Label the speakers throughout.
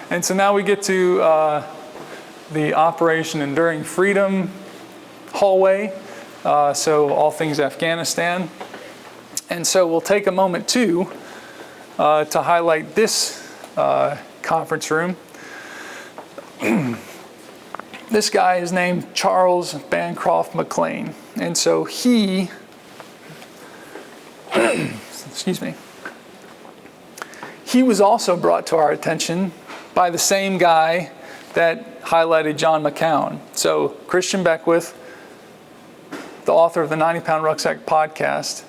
Speaker 1: And so now we get to the Operation Enduring Freedom hallway, so all things Afghanistan. And so we'll take a moment too to highlight this conference room. This guy is named Charles Bancroft McLean, and so he, excuse me, he was also brought to our attention by the same guy that highlighted John McCown. So Christian Beckwith, the author of the 90-Pound Rucksack podcast,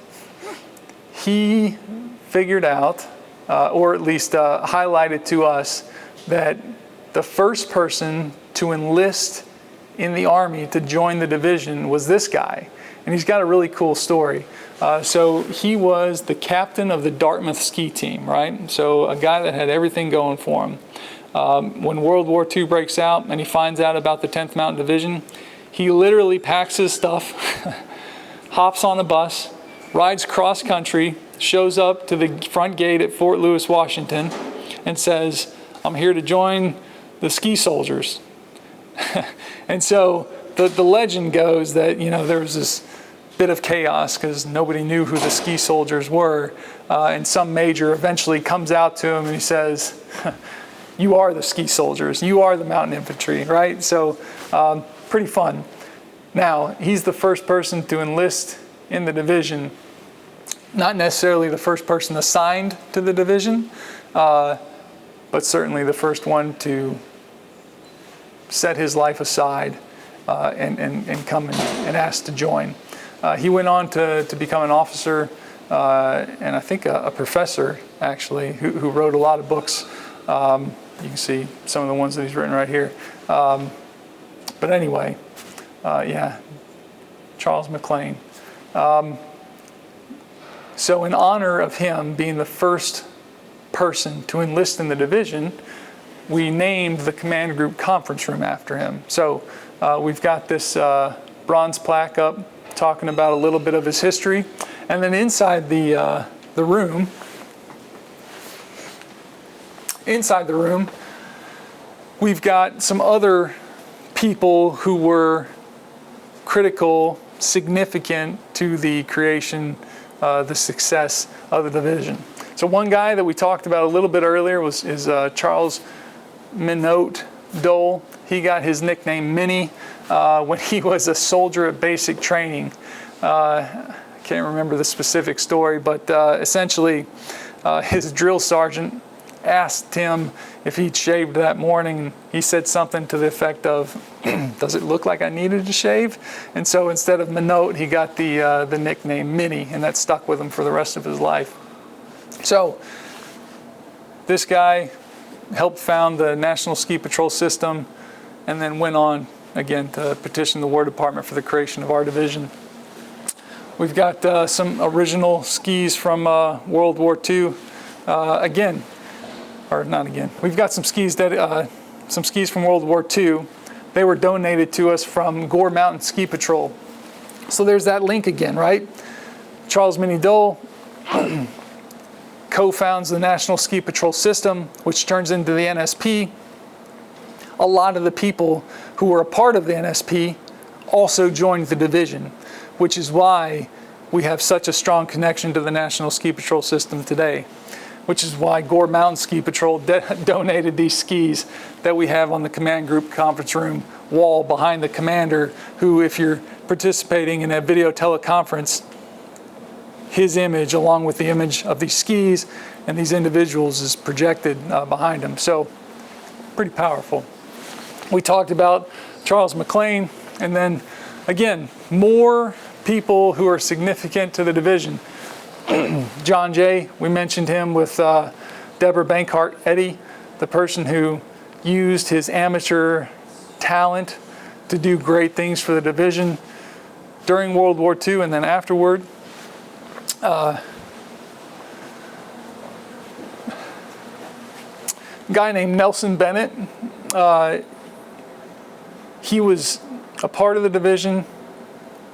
Speaker 1: he figured out, or at least highlighted to us, that the first person to enlist in the Army to join the division was this guy. And he's got a really cool story. So he was the captain of the Dartmouth ski team, right? So a guy that had everything going for him. When World War II breaks out and he finds out about the 10th Mountain Division, he literally packs his stuff, hops on a bus, rides cross country, shows up to the front gate at Fort Lewis, Washington, and says, "I'm here to join the ski soldiers." And so the legend goes that, there was this bit of chaos because nobody knew who the ski soldiers were. And some major eventually comes out to him and he says, "You are the ski soldiers. You are the mountain infantry," right? So pretty fun. Now, he's the first person to enlist in the division. Not necessarily the first person assigned to the division, but certainly the first one to set his life aside and come and ask to join. He went on to become an officer and I think a professor, actually, who wrote a lot of books. You can see some of the ones that he's written right here. But anyway, Charles McLean. So in honor of him being the first person to enlist in the division, we named the command group conference room after him. So we've got this bronze plaque up talking about a little bit of his history. And then inside the room, we've got some other people who were critical, significant to the creation, the success of the division. So one guy that we talked about a little bit earlier is Charles Minot Dole. He got his nickname Minnie when he was a soldier at basic training. I can't remember the specific story, but essentially his drill sergeant asked him if he'd shaved that morning. He said something to the effect of, "Does it look like I needed to shave?" And so instead of Minot, he got the nickname Minnie, and that stuck with him for the rest of his life. So this guy helped found the National Ski Patrol System and then went on again to petition the War Department for the creation of our division. We've got some original skis from World War II. We've got some skis from World War II. They were donated to us from Gore Mountain Ski Patrol. So there's that link again, right? Charles Minnie Dole co-founds the National Ski Patrol System, which turns into the NSP. A lot of the people who were a part of the NSP also joined the division, which is why we have such a strong connection to the National Ski Patrol System today, which is why Gore Mountain Ski Patrol donated these skis that we have on the command group conference room wall behind the commander, who, if you're participating in a video teleconference, his image along with the image of these skis and these individuals is projected behind him. So pretty powerful. We talked about Charles McLean, and then again, more people who are significant to the division. John Jay, we mentioned him with Deborah Bankhart Eddy, the person who used his amateur talent to do great things for the division during World War II and then afterward. A guy named Nelson Bennett, he was a part of the division,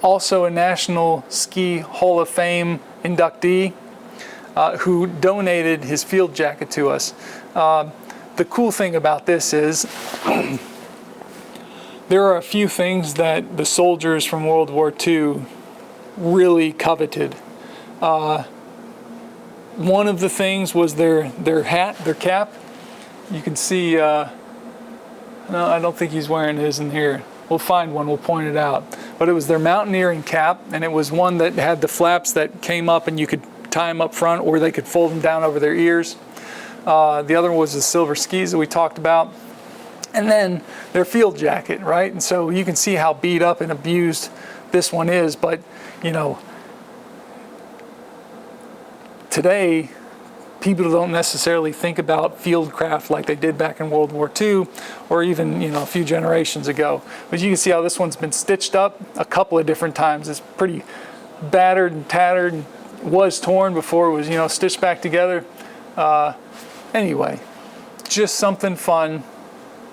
Speaker 1: also a National Ski Hall of Fame inductee, who donated his field jacket to us. the cool thing about this is there are a few things that the soldiers from World War II really coveted. One of the things was their hat, their cap. You can see, no, I don't think he's wearing his in here. We'll find one, we'll point it out. But it was their mountaineering cap, and it was one that had the flaps that came up and you could tie them up front, or they could fold them down over their ears. The other one was the silver skis that we talked about. And then their field jacket, right? And so you can see how beat up and abused this one is, but you know, today, people don't necessarily think about fieldcraft like they did back in World War II, or even, you know, a few generations ago. But you can see how this one's been stitched up a couple of different times. It's pretty battered and tattered, and was torn before it was, you know, stitched back together. Anyway, just something fun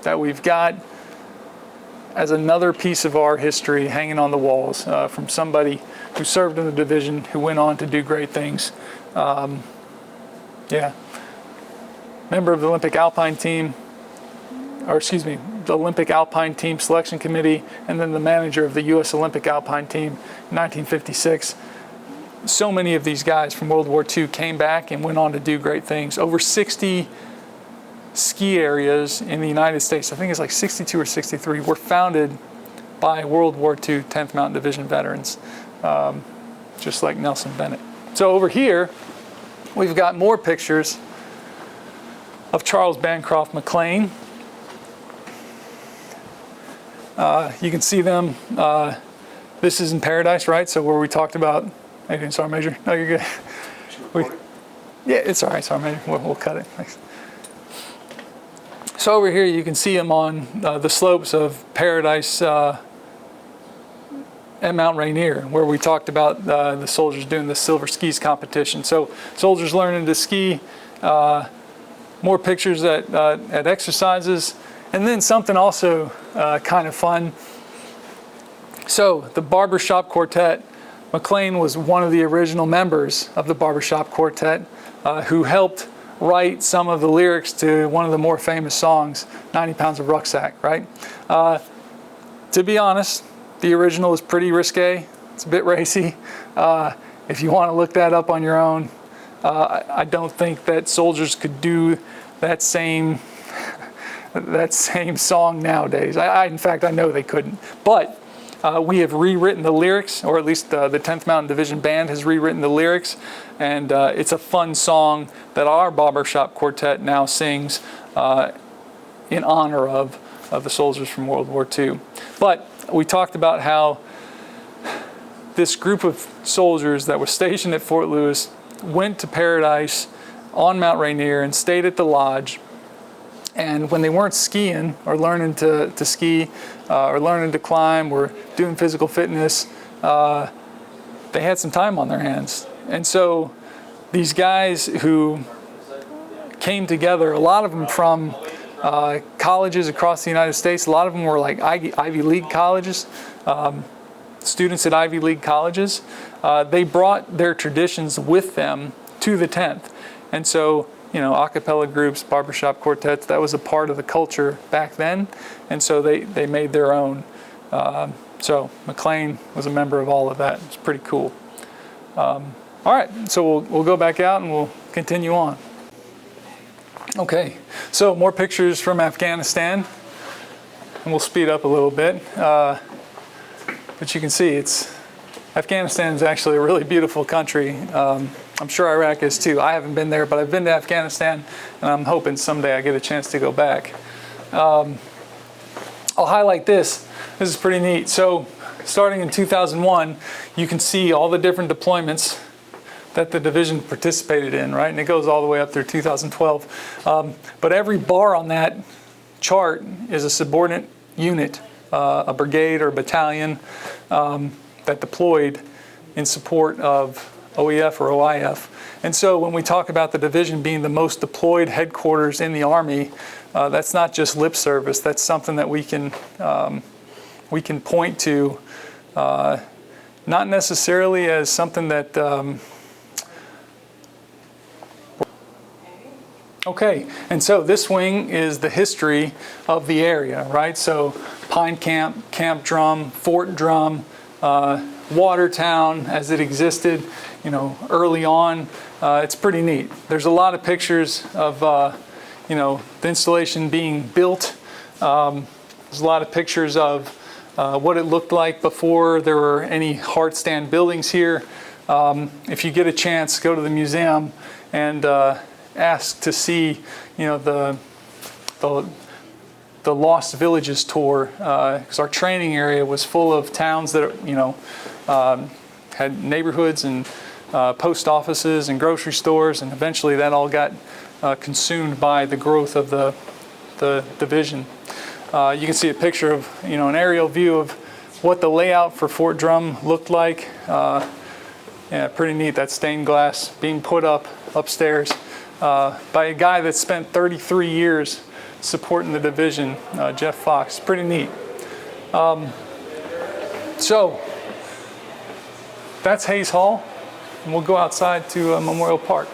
Speaker 1: that we've got as another piece of our history hanging on the walls from somebody who served in the division, who went on to do great things. Yeah, member of the Olympic Alpine team, or excuse me, the Olympic Alpine Team Selection Committee, and then the manager of the U.S. Olympic Alpine Team in 1956. So many of these guys from World War II came back and went on to do great things. Over 60 ski areas in the United States, I think it's like 62 or 63, were founded by World War II 10th Mountain Division veterans, just like Nelson Bennett. So over here, we've got more pictures of Charles Bancroft McLean. You can see them. This is in Paradise, right? So where we talked about, how you doing, Sergeant Major? No, you're good. Yeah, it's all right, Sergeant Major. We'll cut it. Thanks. So over here, you can see him on the slopes of Paradise at Mount Rainier, where we talked about the soldiers doing the silver skis competition. So soldiers learning to ski, more pictures at exercises, and then something also kind of fun. So the Barbershop Quartet, McLean was one of the original members of the Barbershop Quartet who helped write some of the lyrics to one of the more famous songs, 90 Pounds of Rucksack, right? To be honest, the original is pretty risque. It's a bit racy. If you want to look that up on your own, I don't think that soldiers could do that same song nowadays. In fact, I know they couldn't. But we have rewritten the lyrics, or at least the 10th Mountain Division Band has rewritten the lyrics, and it's a fun song that our Barbershop Quartet now sings in honor of the soldiers from World War II. But we talked about how this group of soldiers that were stationed at Fort Lewis went to Paradise on Mount Rainier and stayed at the lodge. And when they weren't skiing or learning to ski or learning to climb or doing physical fitness, they had some time on their hands. And so these guys who came together, a lot of them from colleges across the United States, a lot of them were like Ivy League colleges, students at Ivy League colleges. They brought their traditions with them to the 10th. And so, you know, a cappella groups, barbershop quartets, that was a part of the culture back then. And so they made their own. So McLean was a member of all of that. It's pretty cool. All right, so we'll go back out and we'll continue on. Okay, so more pictures from Afghanistan. And we'll speed up a little bit. But you can see Afghanistan is actually a really beautiful country. I'm sure Iraq is too. I haven't been there, but I've been to Afghanistan, and I'm hoping someday I get a chance to go back. I'll highlight this. This is pretty neat. So starting in 2001, you can see all the different deployments that the division participated in, right? And it goes all the way up through 2012. But every bar on that chart is a subordinate unit, a brigade or battalion that deployed in support of OEF or OIF. And so when we talk about the division being the most deployed headquarters in the Army, that's not just lip service. That's something that we can point to, not necessarily as something that Okay, and so this wing is the history of the area, right? So Pine Camp, Camp Drum, Fort Drum, Watertown as it existed, early on. It's pretty neat. There's a lot of pictures of, the installation being built. There's a lot of pictures of what it looked like before there were any hard stand buildings here. If you get a chance, go to the museum and ask to see, the Lost Villages tour, because our training area was full of towns that, had neighborhoods and post offices and grocery stores, and eventually that all got consumed by the growth of the division. You can see a picture of, an aerial view of what the layout for Fort Drum looked like. Yeah, pretty neat, that stained glass being put up upstairs by a guy that spent 33 years supporting the division, Jeff Fox. Pretty neat. So that's Hayes Hall, and we'll go outside to Memorial Park.